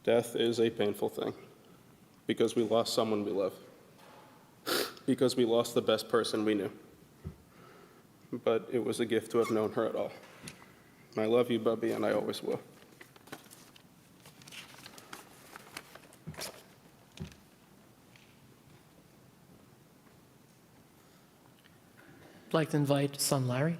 Death is a painful thing because we lost someone we love, because we lost the best person we knew. But it was a gift to have known her at all. I love you, Bubby, and I always will. I'd like to invite son Larry.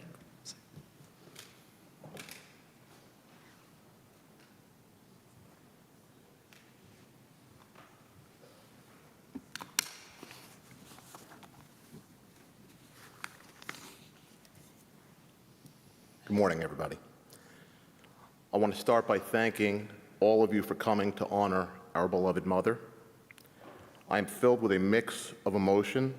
Good morning, everybody. I want to start by thanking all of you for coming to honor our beloved mother. I am filled with a mix of emotion.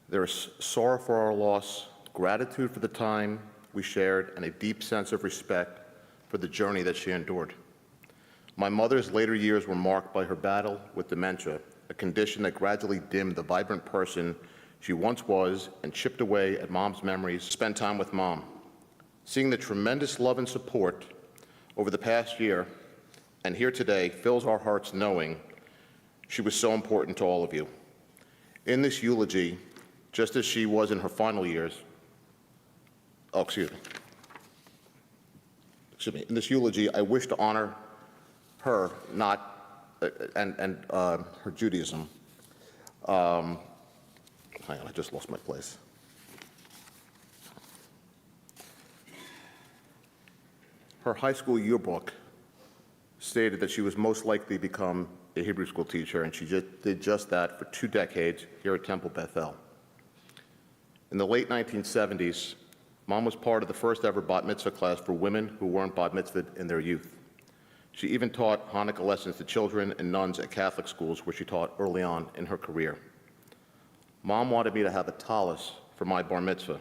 There is sorrow for our loss, gratitude for the time we shared, and a deep sense of respect for the journey that she endured. My mother's later years were marked by her battle with dementia, a condition that gradually dimmed the vibrant person she once was and chipped away at Mom's memories. Spend time with Mom. Seeing the tremendous love and support over the past year and here today fills our hearts knowing she was so important to all of you. In this eulogy, just as she was in her final years, in this eulogy, I wish to honor her, and her Judaism. Hang on, I just lost my place. Her high school yearbook stated that she was most likely to become a Hebrew school teacher, and she did just that for 2 decades here at Temple Bethel. In the late 1970s, Mom was part of the first ever bat mitzvah class for women who weren't bat mitzvahed in their youth. She even taught Hanukkah lessons to children and nuns at Catholic schools, where she taught early on in her career. Mom wanted me to have a tallis for my bar mitzvah.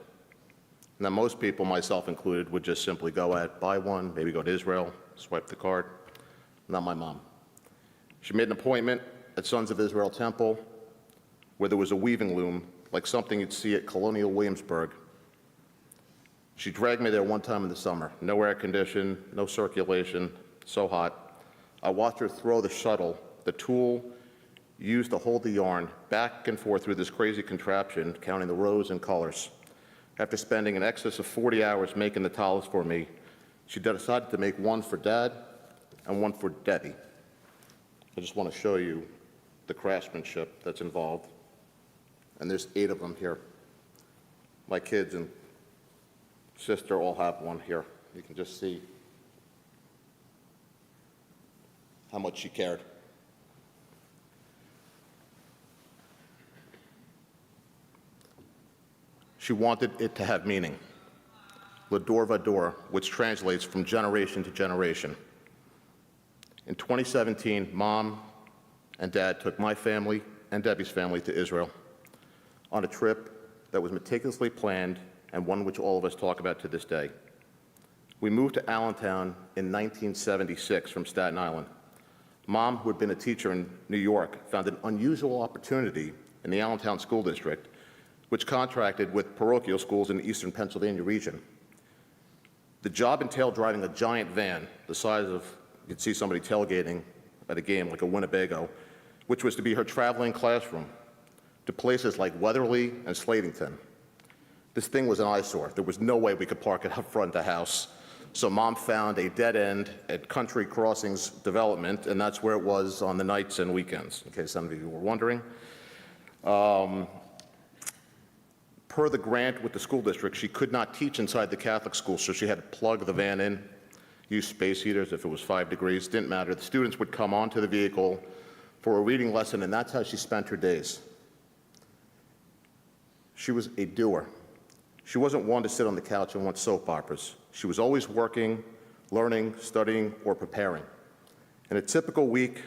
Now, most people, myself included, would just simply go out, buy one, maybe go to Israel, swipe the card. Not my mom. She made an appointment at Sons of Israel Temple, where there was a weaving loom, like something you'd see at Colonial Williamsburg. She dragged me there one time in the summer. No air condition, no circulation, so hot. I watched her throw the shuttle, the tool used to hold the yarn, back and forth through this crazy contraption, counting the rows and colors. After spending in excess of 40 hours making the tallis for me, she decided to make one for Dad and one for Debbie. I just want to show you the craftsmanship that's involved. And there's 8 of them here. My kids and sister all have one here. You can just see how much she cared. She wanted it to have meaning. L'dor vador, which translates from generation to generation. In 2017, Mom and Dad took my family and Debbie's family to Israel on a trip that was meticulously planned and one which all of us talk about to this day. We moved to Allentown in 1976 from Staten Island. Mom, who had been a teacher in New York, found an unusual opportunity in the Allentown School District, which contracted with parochial schools in the eastern Pennsylvania region. The job entailed driving a giant van the size of, you'd see somebody tailgating at a game like a Winnebago, which was to be her traveling classroom, to places like Weatherly and Slatington. This thing was an eyesore. There was no way we could park it up front of the house. So Mom found a dead end at Country Crossings Development, and that's where it was on the nights and weekends, in case some of you were wondering. Per the grant with the school district, she could not teach inside the Catholic school, so she had to plug the van in, use space heaters if it was 5 degrees, didn't matter. The students would come onto the vehicle for a reading lesson, and that's how she spent her days. She was a doer. She wasn't one to sit on the couch and watch soap operas. She was always working, learning, studying, or preparing. In a typical week,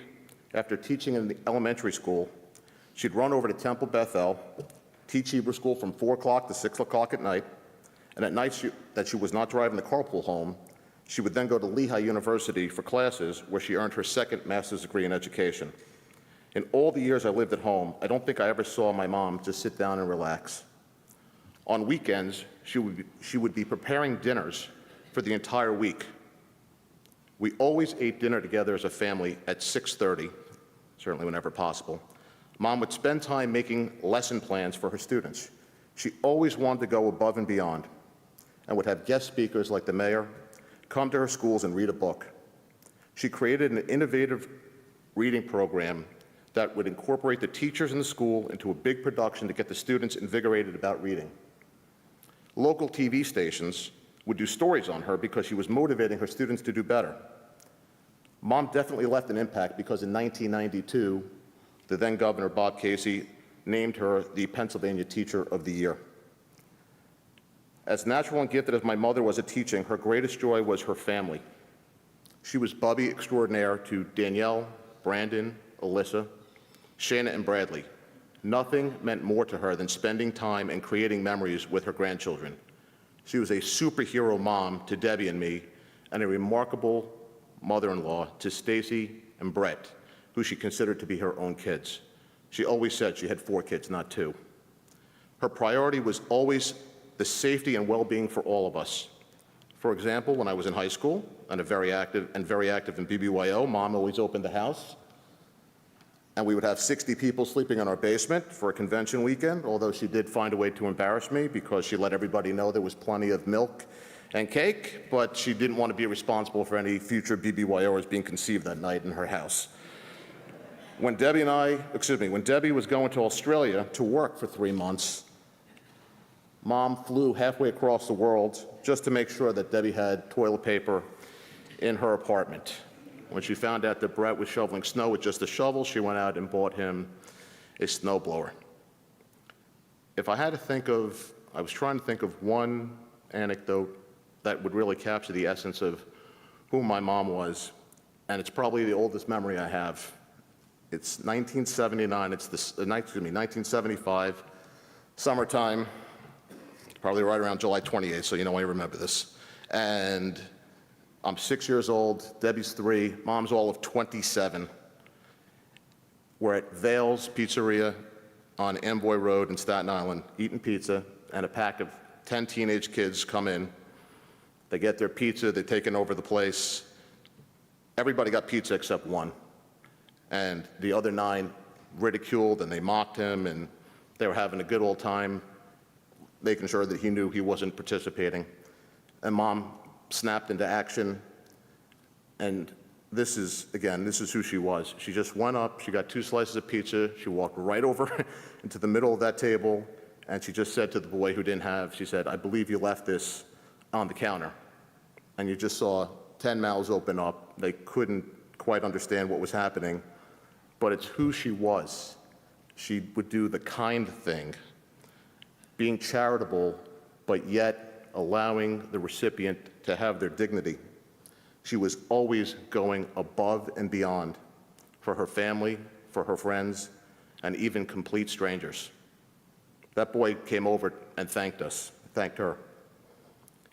after teaching in the elementary school, she'd run over to Temple Bethel, teach Hebrew school from 4 o'clock to 6 o'clock at night, and at night that she was not driving the carpool home, she would then go to Lehigh University for classes where she earned her second master's degree in education. In all the years I lived at home, I don't think I ever saw my mom just sit down and relax. On weekends, she would be preparing dinners for the entire week. We always ate dinner together as a family at 6:30, certainly whenever possible. Mom would spend time making lesson plans for her students. She always wanted to go above and beyond and would have guest speakers like the mayor come to her schools and read a book. She created an innovative reading program that would incorporate the teachers in the school into a big production to get the students invigorated about reading. Local TV stations would do stories on her because she was motivating her students to do better. Mom definitely left an impact because in 1992, the then Governor Bob Casey named her the Pennsylvania Teacher of the Year. As natural and gifted as my mother was at teaching, her greatest joy was her family. She was Bubby extraordinaire to Danielle, Brandon, Alyssa, Shana, and Bradley. Nothing meant more to her than spending time and creating memories with her grandchildren. She was a superhero mom to Debbie and me, and a remarkable mother-in-law to Stacy and Brett, who she considered to be her own kids. She always said she had 4 kids, not 2. Her priority was always the safety and well-being for all of us. For example, when I was in high school and very active in BBYO, Mom always opened the house, and we would have 60 people sleeping in our basement for a convention weekend, although she did find a way to embarrass me because she let everybody know there was plenty of milk and cake, but she didn't want to be responsible for any future BBYOers being conceived that night in her house. When Debbie was going to Australia to work for 3 months, Mom flew halfway across the world just to make sure that Debbie had toilet paper in her apartment. When she found out that Brett was shoveling snow with just a shovel, she went out and bought him a snowblower. If I had to think of, I was trying to think of one anecdote that would really capture the essence of who my mom was, and it's probably the oldest memory I have. It's 1979, 1975, summertime, probably right around July 28th, so you know I remember this. And I'm 6 years old, Debbie's 3, Mom's all of 27. We're at Vale's Pizzeria on Amboy Road in Staten Island, eating pizza, and a pack of 10 teenage kids come in. They get their pizza, they're taking over the place. Everybody got pizza except one. And the other 9 ridiculed and they mocked him, and they were having a good old time, making sure that he knew he wasn't participating. And Mom snapped into action, and this is who she was. She just went up, she got 2 slices of pizza, she walked right over into the middle of that table, and she just said to the boy who didn't have, she said, "I believe you left this on the counter." And you just saw 10 mouths open up. They couldn't quite understand what was happening, but it's who she was. She would do the kind thing, being charitable, but yet allowing the recipient to have their dignity. She was always going above and beyond for her family, for her friends, and even complete strangers. That boy came over and thanked her.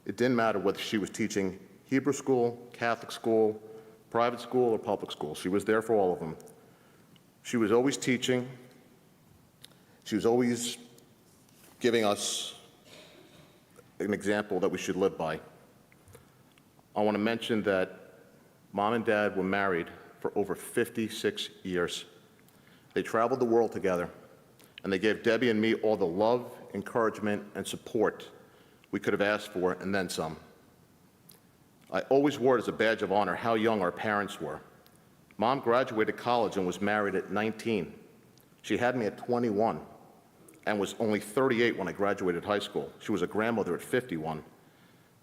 It didn't matter whether she was teaching Hebrew school, Catholic school, private school, or public school. She was there for all of them. She was always teaching. She was always giving us an example that we should live by. I want to mention that Mom and Dad were married for over 56 years. They traveled the world together, and they gave Debbie and me all the love, encouragement, and support we could have asked for, and then some. I always wore it as a badge of honor how young our parents were. Mom graduated college and was married at 19. She had me at 21 and was only 38 when I graduated high school. She was a grandmother at 51.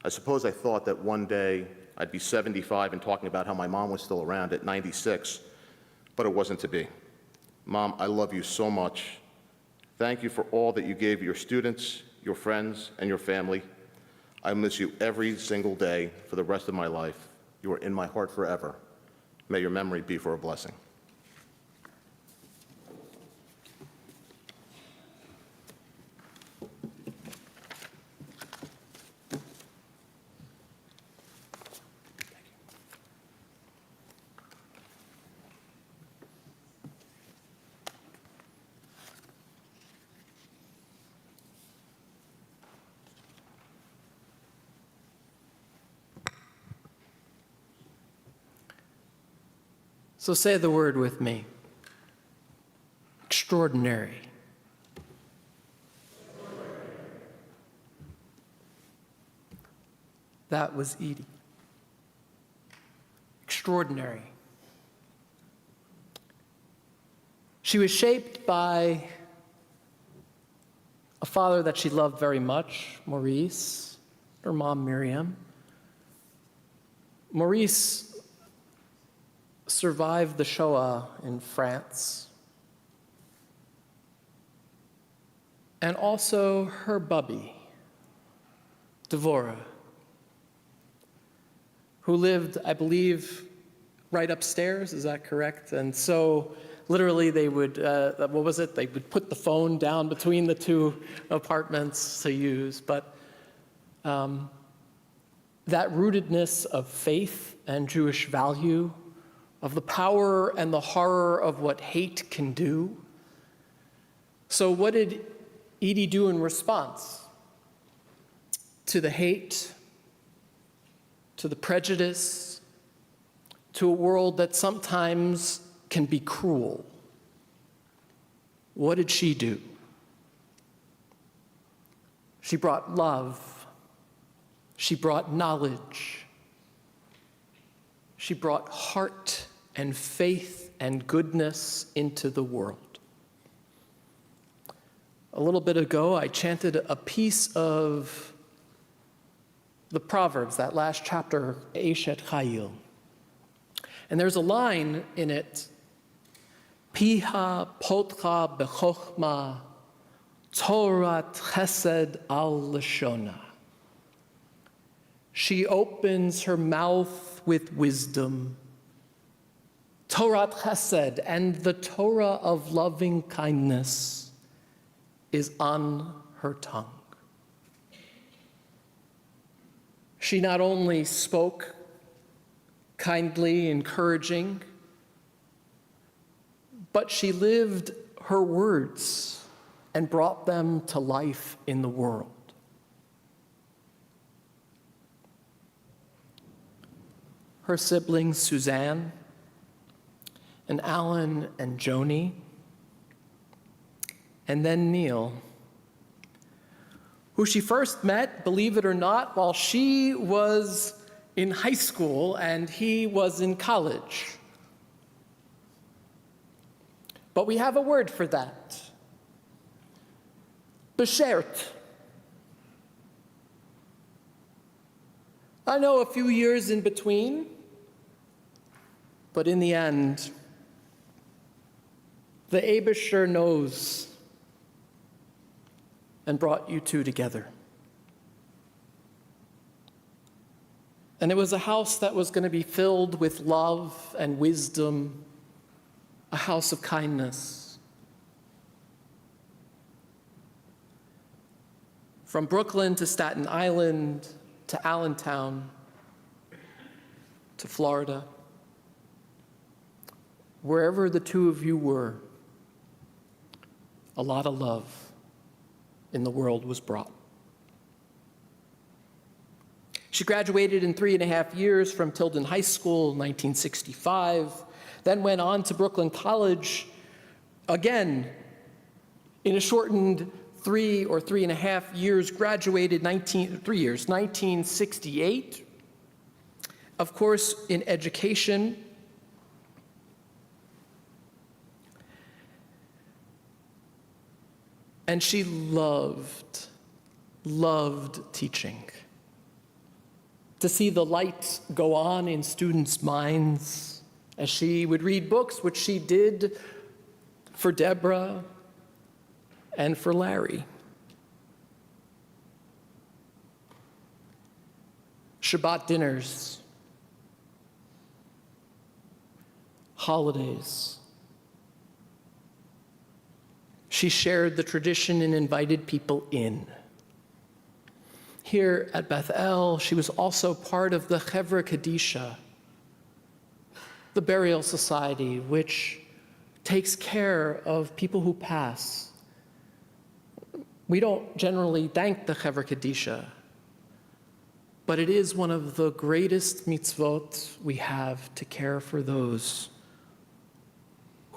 I suppose I thought that one day I'd be 75 and talking about how my mom was still around at 96, but it wasn't to be. Mom, I love you so much. Thank you for all that you gave your students, your friends, and your family. I miss you every single day for the rest of my life. You are in my heart forever. May your memory be for a blessing. So say the word with me. Extraordinary. That was Edie. Extraordinary. She was shaped by a father that she loved very much, Maurice, her mom, Miriam. Maurice survived the Shoah in France. And also her bubby, Devorah, who lived, I believe, right upstairs, is that correct? And so literally they would, They would put the phone down between the two apartments to use. But that rootedness of faith and Jewish value, of the power and the horror of what hate can do. So what did Edie do in response to the hate, to the prejudice, to a world that sometimes can be cruel? What did she do? She brought love. She brought knowledge. She brought heart and faith and goodness into the world. A little bit ago, I chanted a piece of the Proverbs, that last chapter, Eshet Chayil. And there's a line in it, Piha potcha bechochma, Torat chesed al lashona. She opens her mouth with wisdom, Torat chesed, and the Torah of loving kindness is on her tongue. She not only spoke kindly, encouraging, but she lived her words and brought them to life in the world. Her siblings, Suzanne and Alan and Joni, and then Neil, who she first met, believe it or not, while she was in high school and he was in college. But we have a word for that. Beshert. I know a few years in between, but in the end, the Eibusher knows and brought you two together. And it was a house that was going to be filled with love and wisdom, a house of kindness. From Brooklyn to Staten Island to Allentown to Florida, wherever the two of you were, a lot of love in the world was brought. She graduated in 3.5 years from Tilden High School in 1965, then went on to Brooklyn College, again, in a shortened 3.5 years, graduated 1968. Of course, in education. And she loved teaching. To see the light go on in students' minds as she would read books, which she did for Deborah and for Larry. Shabbat dinners, holidays. She shared the tradition and invited people in. Here at Beth El, she was also part of the Chevra Kadisha, the burial society, which takes care of people who pass. We don't generally thank the Chevra Kadisha, but it is one of the greatest mitzvot we have to care for those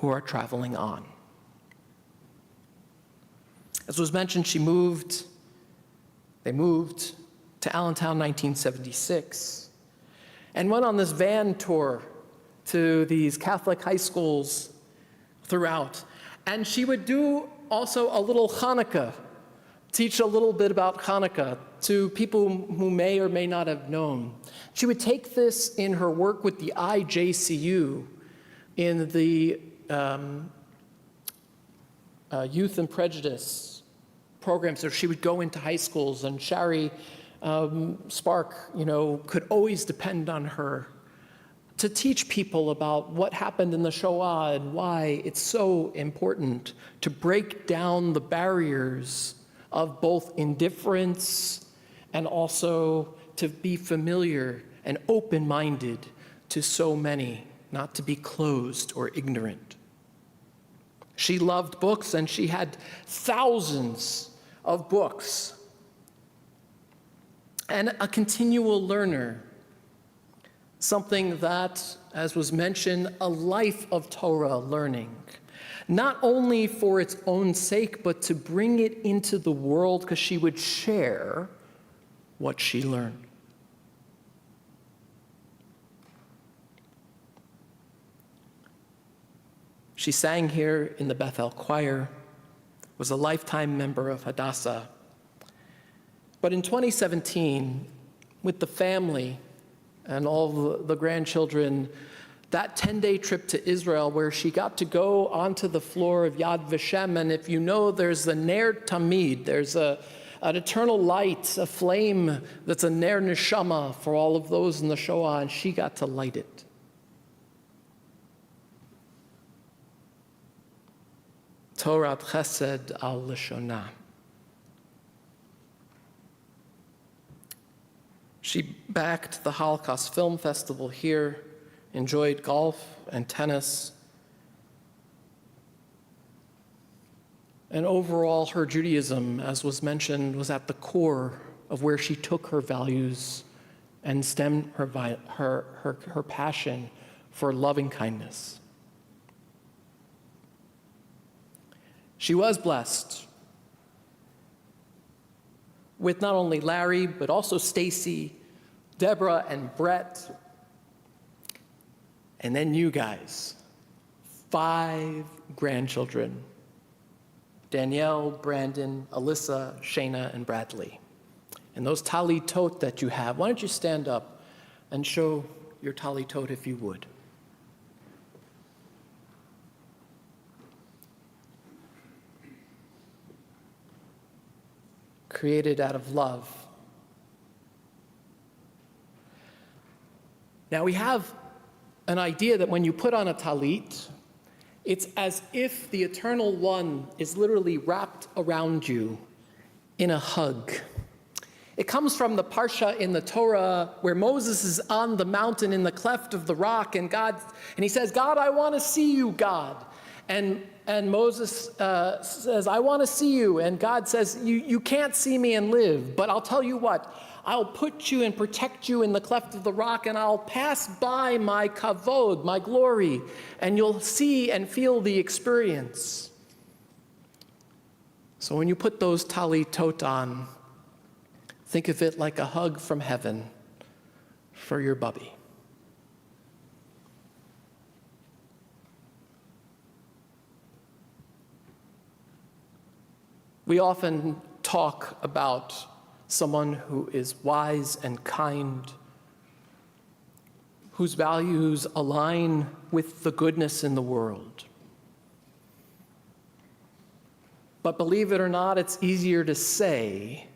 who are traveling on. As was mentioned, they moved to Allentown 1976 and went on this van tour to these Catholic high schools throughout. And she would do also a little Hanukkah, teach a little bit about Hanukkah to people who may or may not have known. She would take this in her work with the IJCU in the Youth and Prejudice program. So she would go into high schools, and Shari Spark, could always depend on her to teach people about what happened in the Shoah and why it's so important to break down the barriers of both indifference and also to be familiar and open-minded to so many, not to be closed or ignorant. She loved books, and she had thousands of books, and a continual learner, something that, as was mentioned, a life of Torah learning, not only for its own sake, but to bring it into the world, because she would share what she learned. She sang here in the Bethel Choir, was a lifetime member of Hadassah. But in 2017, with the family and all the grandchildren, that 10-day trip to Israel where she got to go onto the floor of Yad Vashem, and if you know, there's the Ner Tamid, there's an eternal light, a flame that's a Ner Neshama for all of those in the Shoah, and she got to light it. Torat Chesed al Lashonah. She backed the Holocaust Film Festival here, enjoyed golf and tennis. And overall, her Judaism, as was mentioned, was at the core of where she took her values and stemmed her passion for loving kindness. She was blessed with not only Larry, but also Stacy, Deborah, and Brett, and then you guys, 5 grandchildren, Danielle, Brandon, Alyssa, Shayna, and Bradley. And those tali tot that you have, why don't you stand up and show your tali tot if you would. Created out of love. Now we have an idea that when you put on a talit, it's as if the Eternal One is literally wrapped around you in a hug. It comes from the parsha in the Torah where Moses is on the mountain in the cleft of the rock, and he says, "God, I want to see you, God." And Moses says, "I want to see you." And God says, you can't see me and live, but I'll tell you what, I'll put you and protect you in the cleft of the rock, and I'll pass by my kavod, my glory, and you'll see and feel the experience. So when you put those tali tot on, think of it like a hug from heaven for your bubby. We often talk about someone who is wise and kind, whose values align with the goodness in the world. But believe it or not, it's easier to say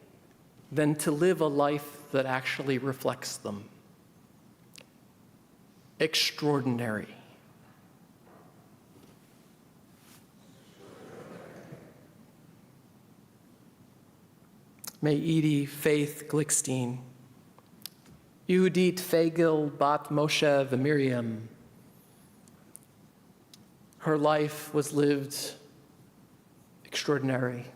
than to live a life that actually reflects them. Extraordinary. May Edie Faith Glickstein, Yehudit Fagel Bat Moshe V'Miriam, her life was lived extraordinary,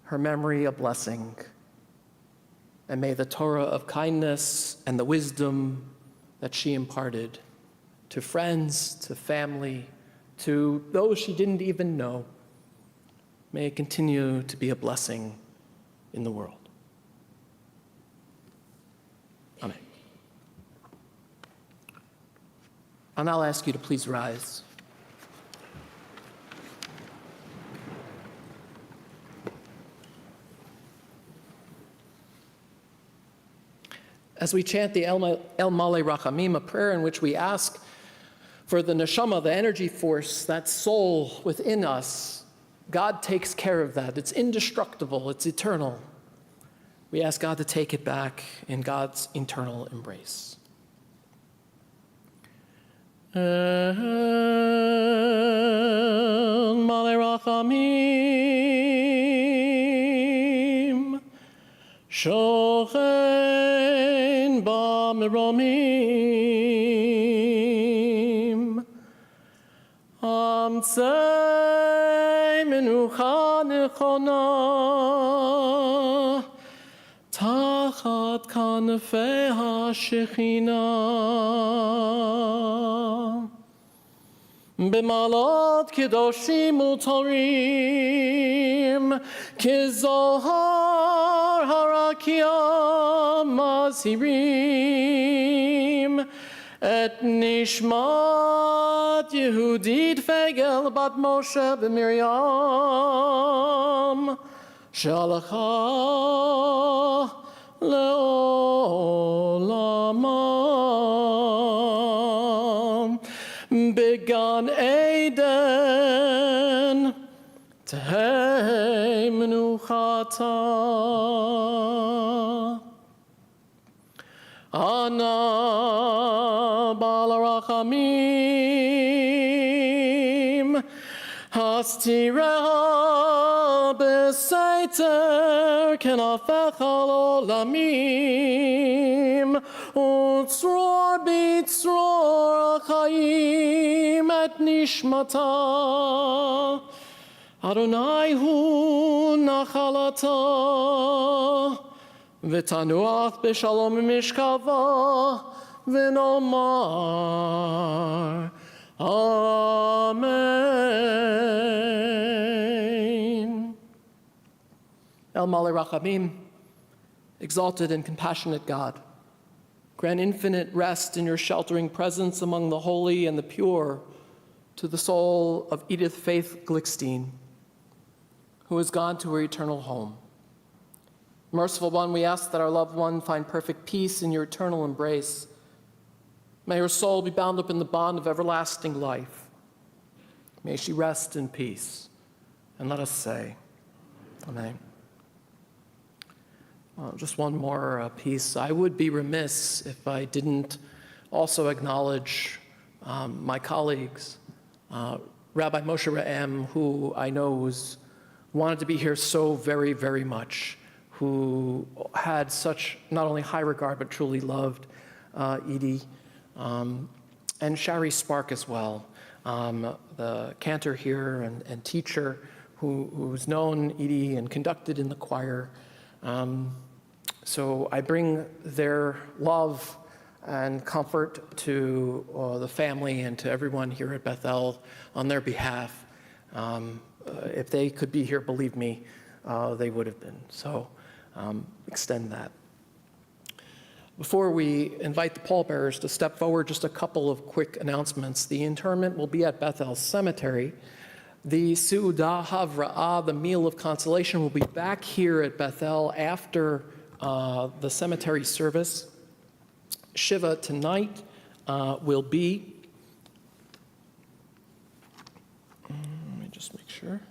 her memory a blessing, and may the Torah of kindness and the wisdom that she imparted to friends, to family, to those she didn't even know. May it continue to be a blessing in the world. Amen. I'll now ask you to please rise. As we chant the El Male Rachamim, a prayer in which we ask for the neshama, the energy force, that soul within us, God takes care of that. It's indestructible, it's eternal. We ask God to take it back in God's eternal embrace. El Male Rachamim, Shochen B'Meromim, Amtzei Menucha Nechona, Tachat Kanefei HaShechina, B'malot Kedoshim Utorim, Kizohar Harakia Mazhirim, Et Nishmat Yehudit Fegel Bat Moshe B'Miriam, Shalachah Le'olamam, Began Eden Tehei Menuchata, Ana Balarachamim, Hastireha B'Seiter Kenafecha L'Olamim, Utzror B'Tzror Achayim Et Nishmata, Adonai Hu Nachalata, V'tanuach B'Shalom Mishkava, V'nomar Amen. El Male Rachamim, exalted and compassionate God, grant infinite rest in your sheltering presence among the holy and the pure to the soul of Edith Faith Glickstein, who has gone to her eternal home. Merciful One, we ask that our loved one find perfect peace in your eternal embrace. May her soul be bound up in the bond of everlasting life. May she rest in peace. And let us say, Amen. Just one more piece. I would be remiss if I didn't also acknowledge my colleagues, Rabbi Moshe Re'em, who I know wanted to be here so very, very much, who had such not only high regard but truly loved Edie, and Shari Spark as well, the cantor here and teacher who's known Edie and conducted in the choir. So I bring their love and comfort to the family and to everyone here at Bethel on their behalf. If they could be here, believe me, they would have been. So extend that. Before we invite the pallbearers to step forward, just a couple of quick announcements. The interment will be at Bethel Cemetery. The Seudah Havra'ah, the meal of consolation, will be back here at Bethel after the cemetery service. Shiva tonight will be, let me just make sure.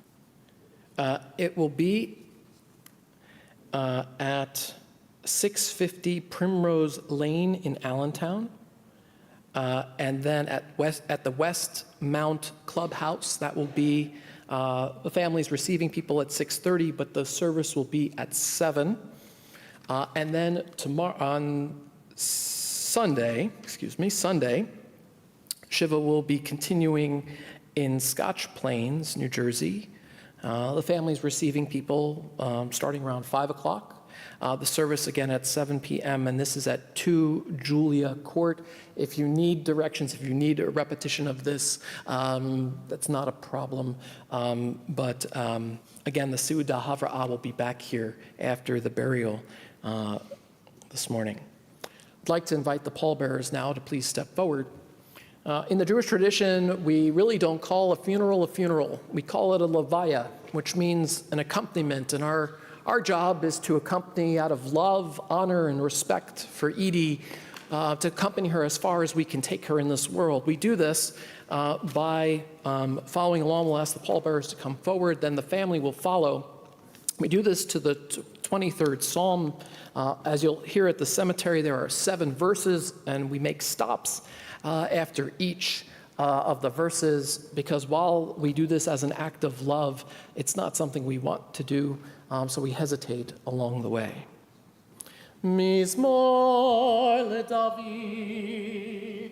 It will be at 650 Primrose Lane in Allentown. And then at the Westmount Clubhouse, that will be, the family's receiving people at 6:30, but the service will be at 7. And then tomorrow, on Sunday, Shiva will be continuing in Scotch Plains, New Jersey. The family's receiving people starting around 5 o'clock. The service again at 7 p.m., and this is at 2 Julia Court. If you need directions, if you need a repetition of this, that's not a problem. Again, the Seudah Havra'ah will be back here after the burial this morning. I'd like to invite the pallbearers now to please step forward. In the Jewish tradition, we really don't call a funeral. We call it a levaya, which means an accompaniment. And our job is to accompany out of love, honor, and respect for Edie, to accompany her as far as we can take her in this world. We do this by following along. We'll ask the pallbearers to come forward, then the family will follow. We do this to the 23rd Psalm. As you'll hear at the cemetery, there are 7 verses, and we make stops after each of the verses, because while we do this as an act of love, it's not something we want to do, so we hesitate along the way. Mizmor LeDavid.